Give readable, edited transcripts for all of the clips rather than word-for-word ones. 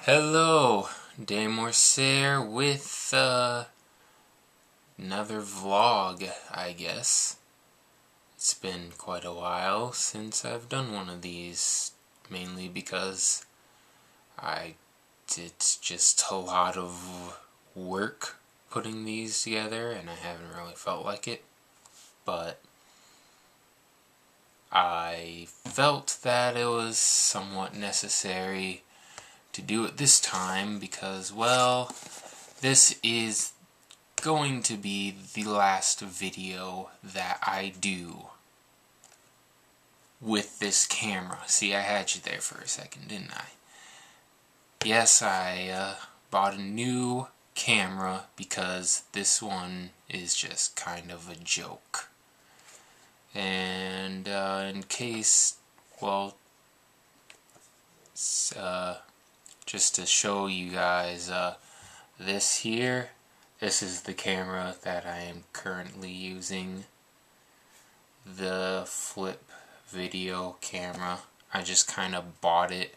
Hello, DeMorcerf with another vlog, I guess. It's been quite a while since I've done one of these, mainly because it's just a lot of work putting these together and I haven't really felt like it. But I felt that it was somewhat necessary to do it this time because, well, this is going to be the last video that I do with this camera. See, I had you there for a second, didn't I? Yes, I bought a new camera because this one is just kind of a joke. And in case, well, just to show you guys this here, this is the camera that I am currently using, the flip video camera. I just kind of bought it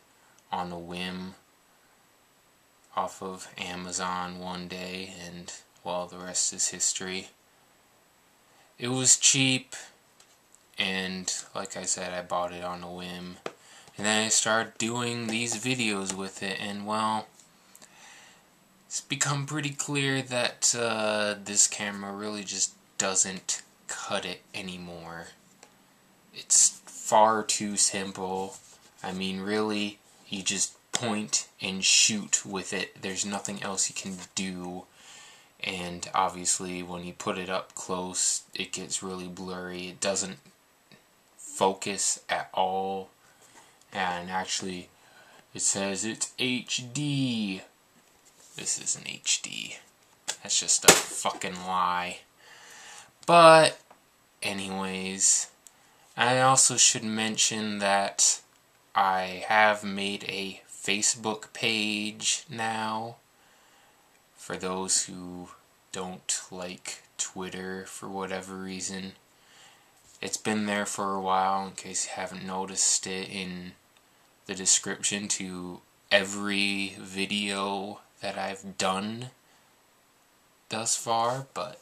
on a whim off of Amazon one day, and well, the rest is history. It was cheap, and like I said, I bought it on a whim. And then I started doing these videos with it, and well, it's become pretty clear that this camera really just doesn't cut it anymore. It's far too simple. I mean, really, you just point and shoot with it. There's nothing else you can do. And obviously, when you put it up close, it gets really blurry. It doesn't focus at all. And actually, it says it's HD. This isn't HD. That's just a fucking lie. But, anyways, I also should mention that I have made a Facebook page now. For those who don't like Twitter for whatever reason. It's been there for a while, in case you haven't noticed it in the description to every video that I've done thus far, but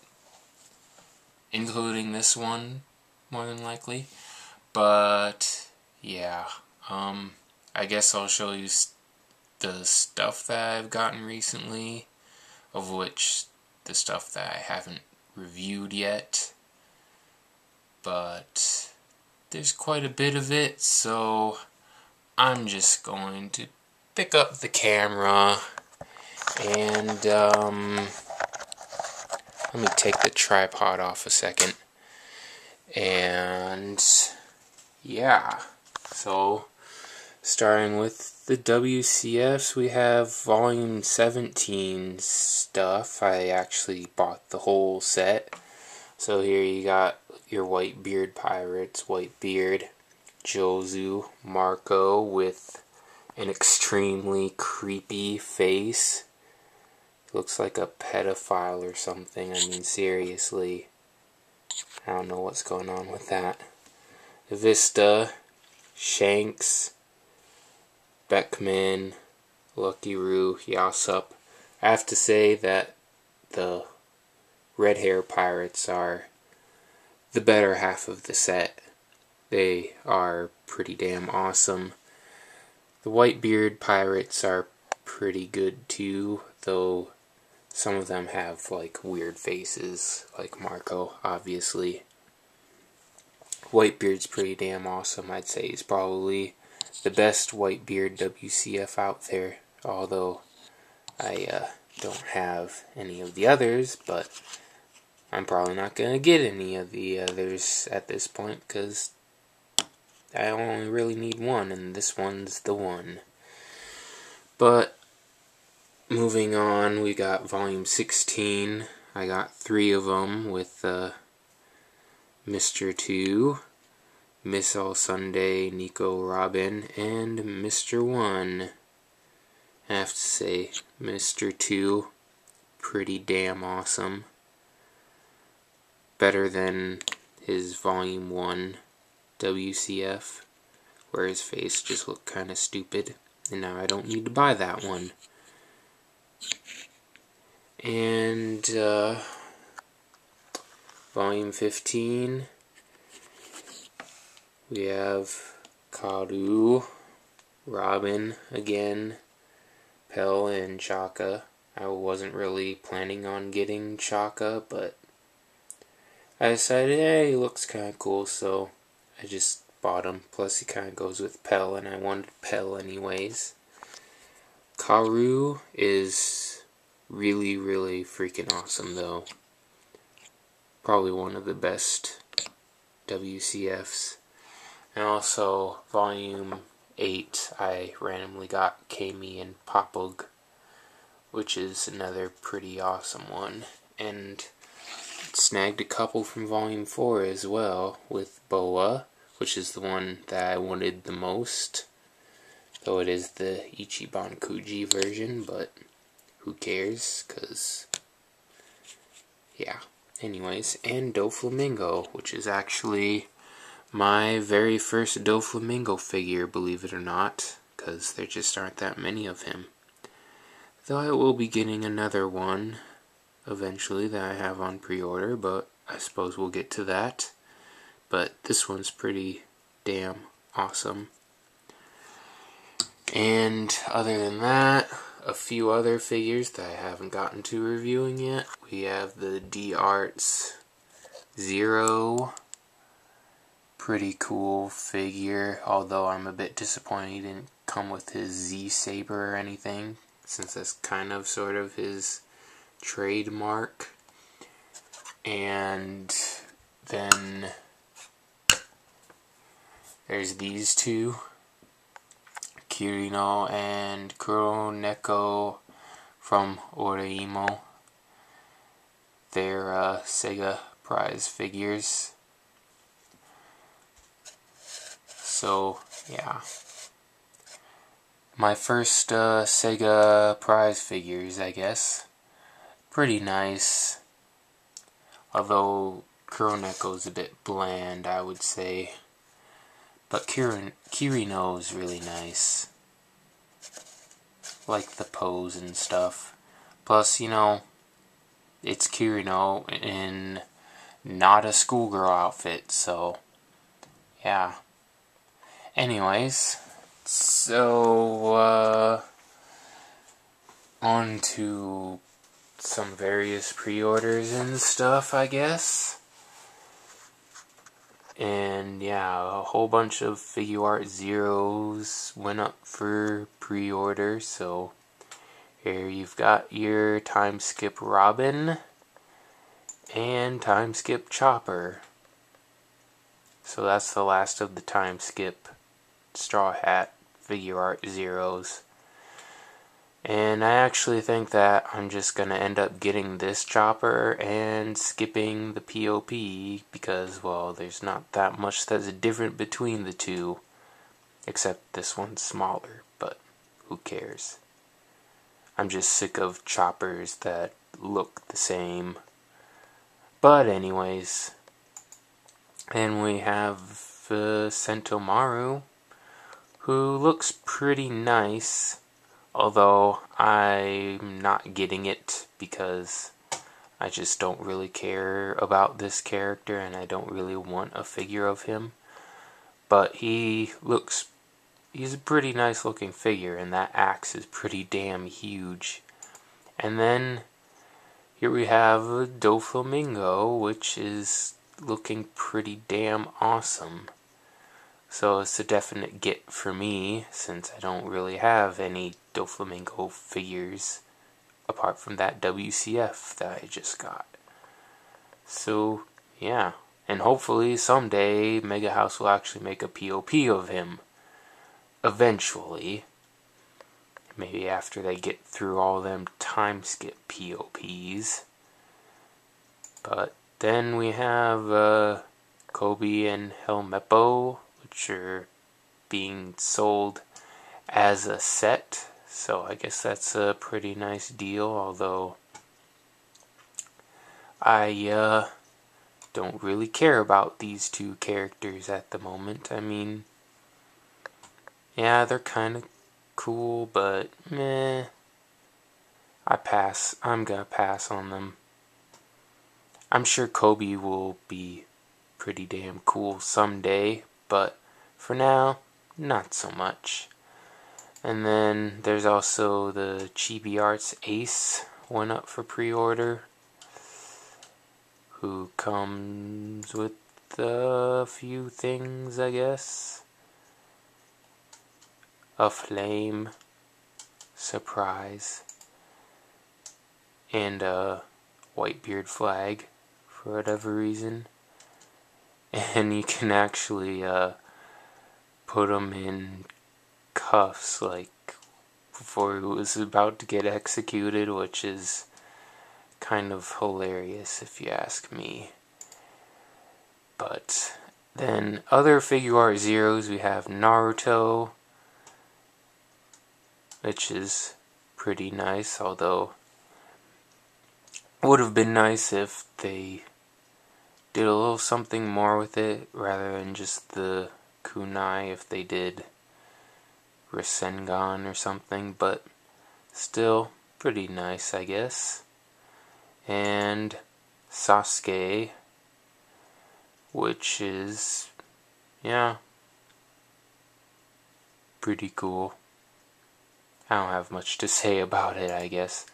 including this one, more than likely. But yeah, I guess I'll show you the stuff that I've gotten recently, of which the stuff that I haven't reviewed yet, but there's quite a bit of it, so I'm just going to pick up the camera and let me take the tripod off a second. And yeah, so starting with the WCFs, we have volume 17 stuff. I actually bought the whole set. So here you got your Whitebeard pirates, Whitebeard, Jozu, Marco with an extremely creepy face. Looks like a pedophile or something. I mean, seriously. I don't know what's going on with that. Vista, Shanks, Beckman, Lucky Roo, Yasup. I have to say that the red hair pirates are the better half of the set. They are pretty damn awesome. The Whitebeard pirates are pretty good too, though some of them have like weird faces, like Marco, obviously. Whitebeard's pretty damn awesome. I'd say he's probably the best Whitebeard WCF out there, although I don't have any of the others, but I'm probably not going to get any of the others at this point, because I only really need one, and this one's the one. But moving on, we got volume 16. I got 3 of them with Mr. 2, Miss All Sunday, Nico Robin, and Mr. 1. I have to say, Mr. 2, pretty damn awesome. Better than his volume 1 WCF, where his face just looked kind of stupid. and now I don't need to buy that one. And volume 15, we have Karu, Robin again, Pell, and Chaka. I wasn't really planning on getting Chaka, but I decided, hey, he looks kind of cool, so I just bought him. Plus, he kind of goes with Pell, and I wanted Pell anyways. Karu is really, really freaking awesome, though. Probably one of the best WCFs. And also, volume 8, I randomly got Kami and Popug, which is another pretty awesome one. And snagged a couple from volume 4 as well, with Boa, which is the one that I wanted the most. Though it is the Ichiban Kuji version, but who cares, because, yeah. Anyways, and Doflamingo, which is actually my very first Doflamingo figure, believe it or not, because there just aren't that many of him. Though I will be getting another one eventually that I have on pre-order, but I suppose we'll get to that. But this one's pretty damn awesome. And other than that, a few other figures that I haven't gotten to reviewing yet. We have the d.e.m. Zero. Pretty cool figure, although I'm a bit disappointed he didn't come with his Z-Saber or anything, since that's kind of sort of his trademark. And then there's these two, Kirino and Kuroneko from Oreimo. They're Sega prize figures. So, yeah. My first Sega prize figures, I guess. Pretty nice. Although Kuroneko's a bit bland, I would say. But Kirino is really nice. Like the pose and stuff. Plus, you know, it's Kirino in not a schoolgirl outfit, so yeah. Anyways, so on to some various pre-orders and stuff, I guess. And yeah, a whole bunch of Figuart Zeros went up for pre-order, so here you've got your Time Skip Robin and Time Skip Chopper. So that's the last of the Time Skip Straw Hat Figuart Zeros. And I actually think that I'm just going to end up getting this Chopper and skipping the p.o.p. because, well, there's not that much that's different between the two. Except this one's smaller, but who cares? I'm just sick of Choppers that look the same. But anyways, and we have Sentomaru, who looks pretty nice. Although I'm not getting it because I just don't really care about this character and I don't really want a figure of him. But he's a pretty nice looking figure, and that axe is pretty damn huge. And then here we have Doflamingo, which is looking pretty damn awesome. So it's a definite get for me, since I don't really have any Doflamingo figures apart from that WCF that I just got. So, yeah. And hopefully someday Mega House will actually make a p.o.p. of him. Eventually. Maybe after they get through all them time skip p.o.ps. But then we have Kobe and Helmeppo, which are being sold as a set, so I guess that's a pretty nice deal, although I don't really care about these two characters at the moment. I mean, yeah, they're kind of cool, but meh. I'm gonna pass on them. I'm sure Kobe will be pretty damn cool someday, but for now, not so much. And then there's also the Chibi-Arts Ace, went up for pre-order, who comes with a few things, I guess. A flame, surprise, and a Whitebeard flag for whatever reason. And you can actually put them in cuffs, like before he was about to get executed, which is kind of hilarious if you ask me. But then other figure art zeros, we have Naruto, which is pretty nice, although it would have been nice if they did a little something more with it rather than just the kunai, if they did Rasengan or something, but still pretty nice, I guess. And Sasuke, which is, yeah, pretty cool. I don't have much to say about it, I guess.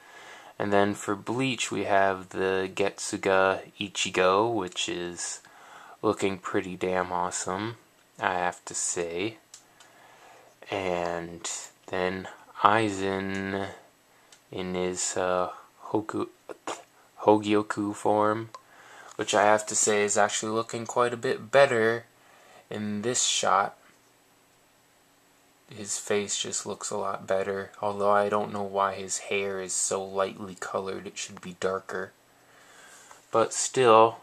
And then for Bleach, we have the Getsuga Ichigo, which is looking pretty damn awesome, I have to say. And then Aizen in his Hogyoku form, which I have to say is actually looking quite a bit better in this shot. His face just looks a lot better, although I don't know why his hair is so lightly colored. It should be darker. But still,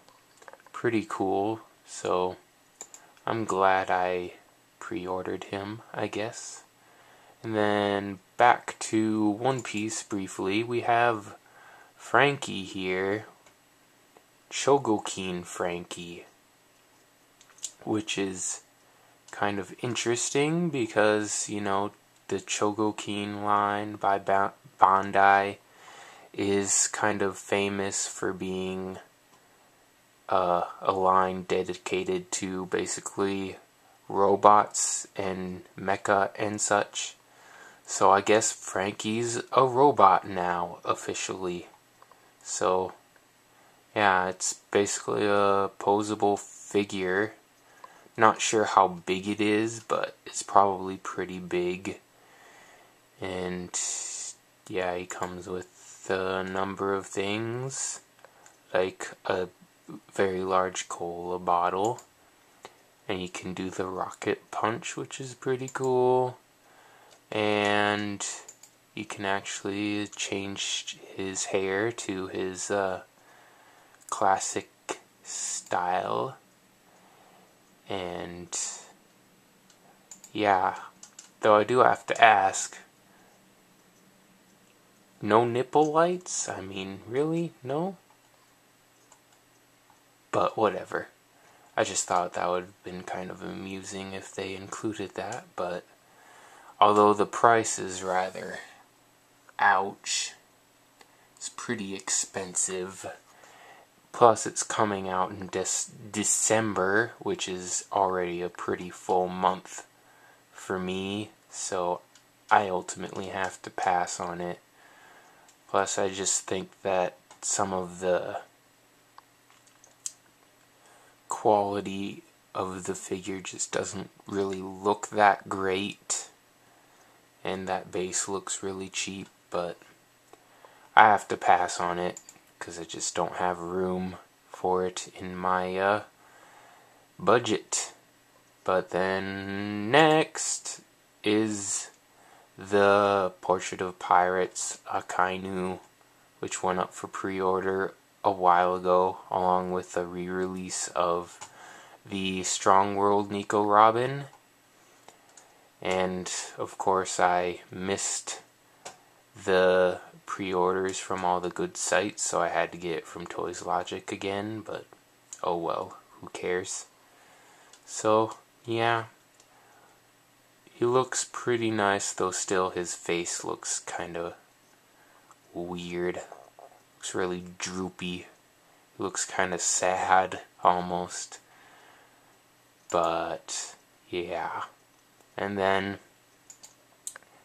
pretty cool, so I'm glad I pre-ordered him, I guess. And then back to One Piece briefly, we have Frankie here, Chogokin Frankie, which is kind of interesting because, you know, the Chogokin line by Bandai is kind of famous for being a line dedicated to basically robots and mecha and such. So I guess Frankie's a robot now, officially. So, yeah, it's basically a posable figure. Not sure how big it is, but it's probably pretty big. And yeah, he comes with a number of things, like a very large cola bottle, and you can do the rocket punch, which is pretty cool. And you can actually change his hair to his classic style. And yeah, though I do have to ask, no nipple lights? I mean, really? No? But whatever. I just thought that would have been kind of amusing if they included that, but although the price is rather ouch, it's pretty expensive. Plus, it's coming out in December, which is already a pretty full month for me, so I ultimately have to pass on it. Plus, I just think that some of the quality of the figure just doesn't really look that great, and that base looks really cheap, but I have to pass on it because I just don't have room for it in my budget. But then next is the Portrait of Pirates Akainu, which went up for pre-order a while ago, along with a re-release of the Strong World Nico Robin. And of course I missed the pre-orders from all the good sites, so I had to get it from Toys Logic again, but oh well, who cares. So yeah, he looks pretty nice, though still his face looks kind of weird. Looks really droopy. He looks kind of sad, almost. But, yeah. And then,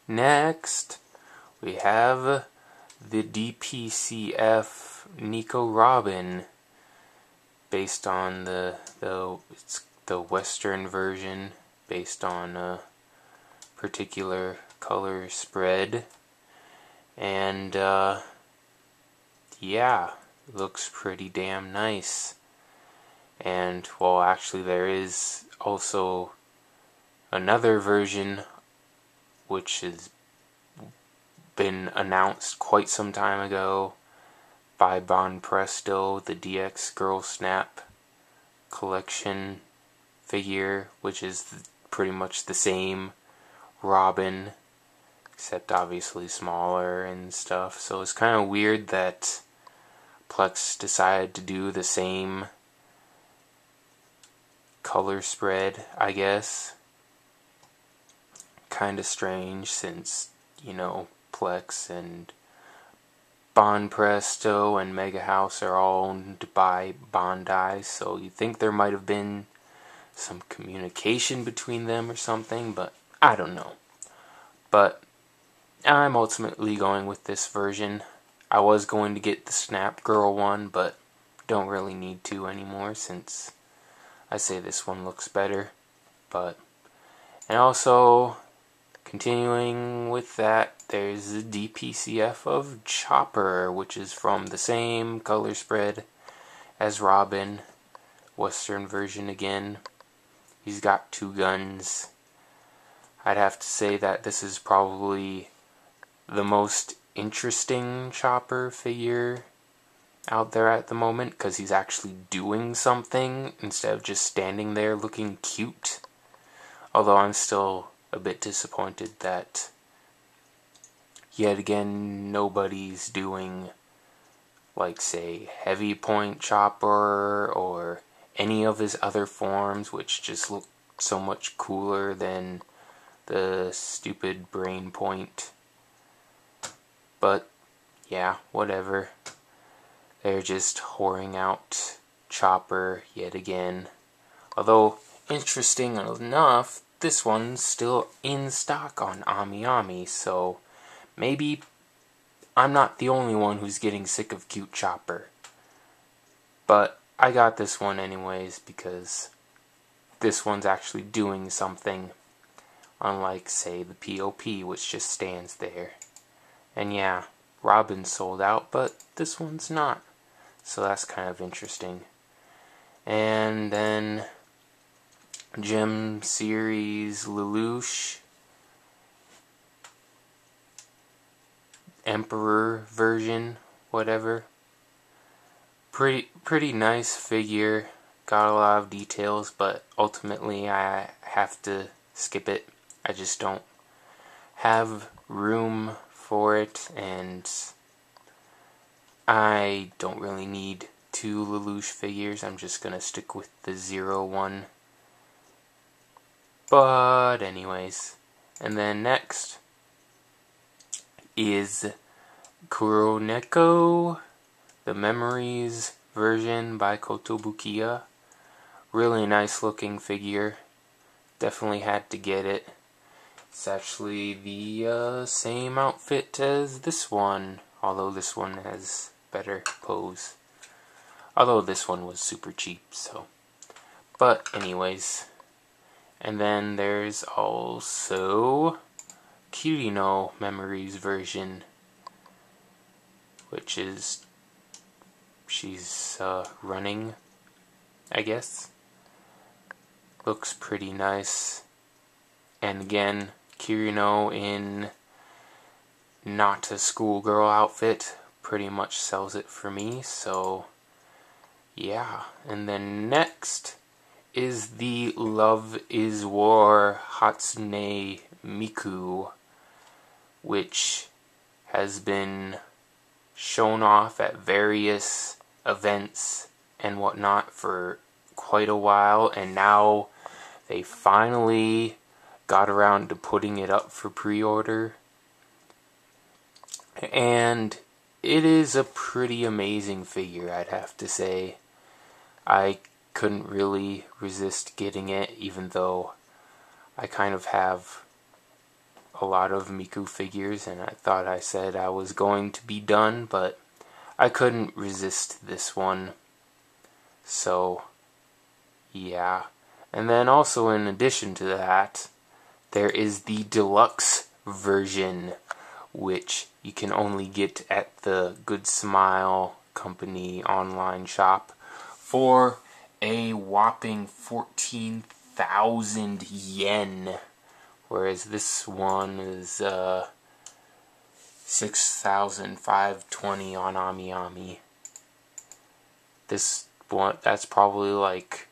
next, we have the d.p.c.f. Nico Robin, based on it's the Western version, based on a particular color spread. And, yeah, it looks pretty damn nice. And, well, actually there is also another version which has been announced quite some time ago by Bon Presto, the DX Girl Snap collection figure, which is pretty much the same Robin, except obviously smaller and stuff. So it's kind of weird that Plex decided to do the same color spread, I guess. Kind of strange since, you know, Plex and Bon Presto and Mega House are all owned by Bondi, so you'd think there might have been some communication between them or something, but I don't know. But I'm ultimately going with this version. I was going to get the Snap Girl one, but don't really need to anymore since I say this one looks better. And also, continuing with that, there's the d.p.c.f. of Chopper, which is from the same color spread as Robin, Western version again. He's got 2 guns. I'd have to say that this is probably the most interesting Chopper figure out there at the moment, because he's actually doing something instead of just standing there looking cute. Although I'm still a bit disappointed that yet again nobody's doing, like, say, Heavy Point Chopper or any of his other forms, which just look so much cooler than the stupid Brain Point. But yeah, whatever. They're just whoring out Chopper yet again. Although, interesting enough, this one's still in stock on AmiAmi, so maybe I'm not the only one who's getting sick of cute Chopper. But I got this one anyways because this one's actually doing something, unlike, say, the p.o.p, which just stands there. And yeah, Robin's sold out, but this one's not. So that's kind of interesting. And then Gem Series Lelouch Emperor version, whatever. Pretty nice figure. Got a lot of details, but ultimately I have to skip it. I just don't have room for it, and I don't really need 2 Lelouch figures. I'm just gonna stick with the 0 one. But anyways, and then next is Kuroneko, the Memories version by Kotobukiya. Really nice looking figure. Definitely had to get it. It's actually the same outfit as this one, although this one has better pose. Although this one was super cheap, so. But anyways. And then there's also Kirino Memories version, which is, she's running, I guess. Looks pretty nice. And again, Kirino in not a schoolgirl outfit pretty much sells it for me, so yeah. And then next is the Love is War Hatsune Miku, which has been shown off at various events and whatnot for quite a while, and now they finally got around to putting it up for pre-order. And it is a pretty amazing figure, I'd have to say. I couldn't really resist getting it, even though I kind of have a lot of Miku figures, and I thought I said I was going to be done, but I couldn't resist this one. So, yeah. And then also in addition to that, there is the deluxe version, which you can only get at the Good Smile Company online shop for a whopping 14,000 yen. Whereas this one is 6,520 on AmiAmi. This one, that's probably like,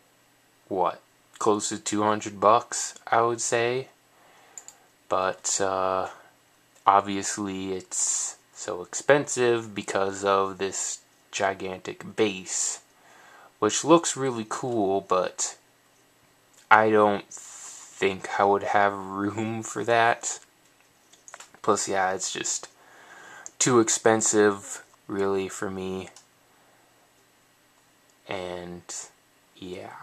what, close to 200 bucks, I would say. But obviously it's so expensive because of this gigantic base, which looks really cool, but I don't think I would have room for that. Plus, yeah, it's just too expensive, really, for me. And, yeah.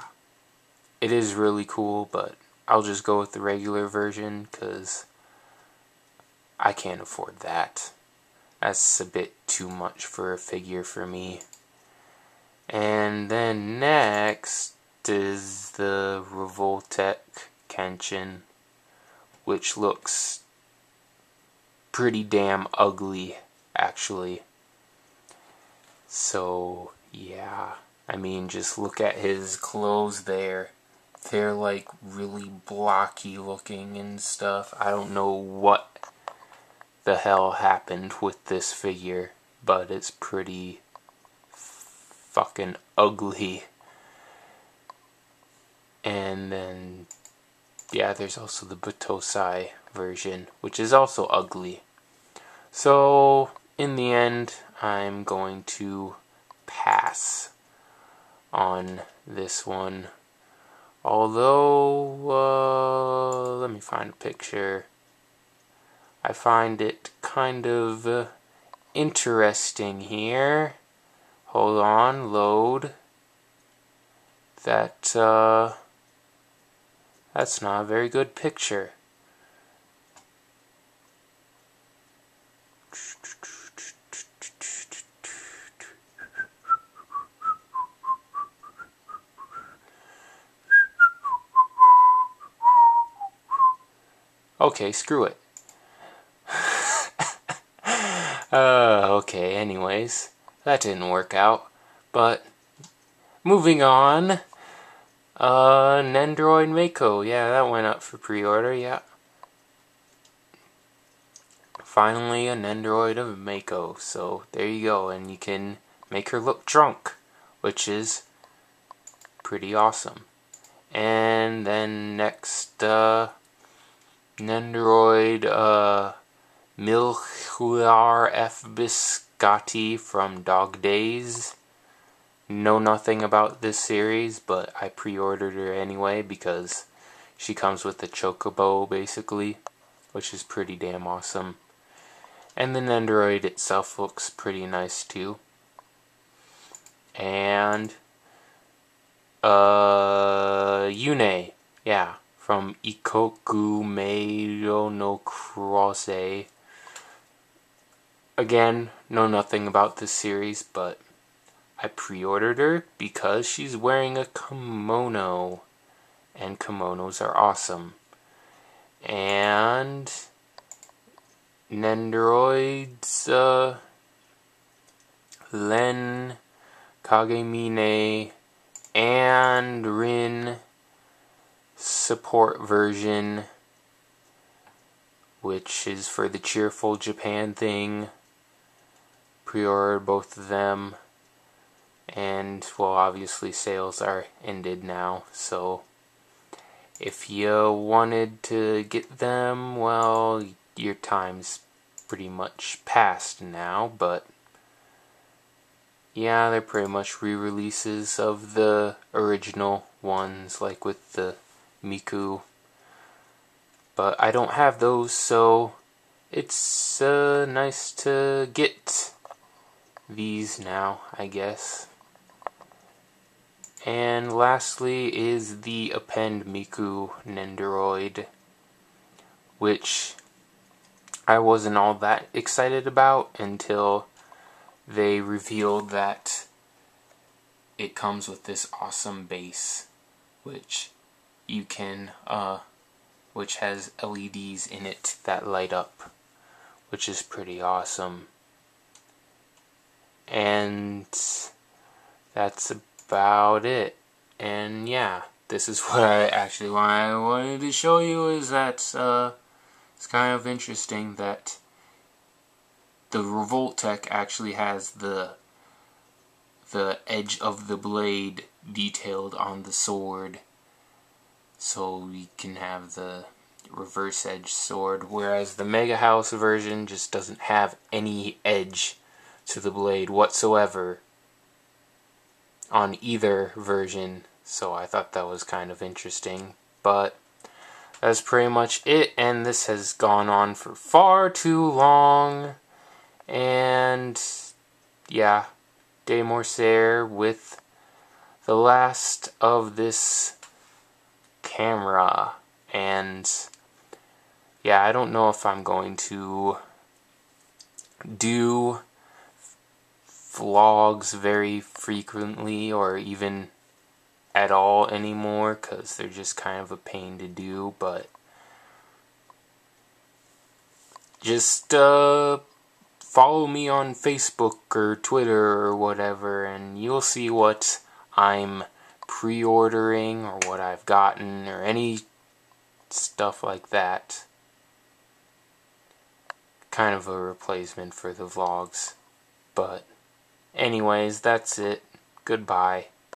It is really cool, but I'll just go with the regular version, because I can't afford that. That's a bit too much for a figure for me. And then next is the Revoltech Kenshin, which looks pretty damn ugly, actually. So, yeah. I mean, just look at his clothes there. They're like really blocky looking and stuff. I don't know what the hell happened with this figure, but it's pretty fucking ugly. And then, yeah, there's also the Batosai version, which is also ugly. So, in the end, I'm going to pass on this one. Although, let me find a picture. I find it kind of interesting here. Hold on, load. That's not a very good picture. Okay, screw it. Okay, anyways. That didn't work out. But, moving on. Nendoroid Mako. Yeah, that went up for pre-order, yeah. Finally, a Nendoroid of Mako. So, there you go. And you can make her look drunk, which is pretty awesome. And then next, Nendoroid, Milhuar F. Biscotti from Dog Days. Know nothing about this series, but I pre-ordered her anyway because she comes with the Chocobo, basically, which is pretty damn awesome. And the Nendoroid itself looks pretty nice, too. And, Yune, yeah, from Ikoku Meido no Kurose. Again, know nothing about this series, but I pre-ordered her because she's wearing a kimono, and kimonos are awesome. And Nendoroids, Len, Kagemine, and Rin support version, which is for the Cheerful Japan thing. Pre-ordered both of them. And, well, obviously sales are ended now, so if you wanted to get them, well, your time's pretty much past now, but yeah, they're pretty much re-releases of the original ones, like with the Miku. but I don't have those, so it's nice to get these now, I guess. And lastly is the Append Miku Nendoroid, which I wasn't all that excited about until they revealed that it comes with this awesome base, which you can, which has LEDs in it that light up, which is pretty awesome. And that's about it. And yeah, this is what why I wanted to show you, is that it's kind of interesting that the Revoltech actually has the edge of the blade detailed on the sword, so we can have the reverse edge sword, whereas the Mega House version just doesn't have any edge to the blade whatsoever on either version. So I thought that was kind of interesting, but that's pretty much it, and this has gone on for far too long. And yeah, DeMorcerf with the last of this camera. And yeah, I don't know if I'm going to do vlogs very frequently or even at all anymore, because they're just kind of a pain to do. But just follow me on Facebook or Twitter or whatever, and you'll see what I'm pre-ordering or what I've gotten or any stuff like that. Kind of a replacement for the vlogs. But anyways, that's it. Goodbye.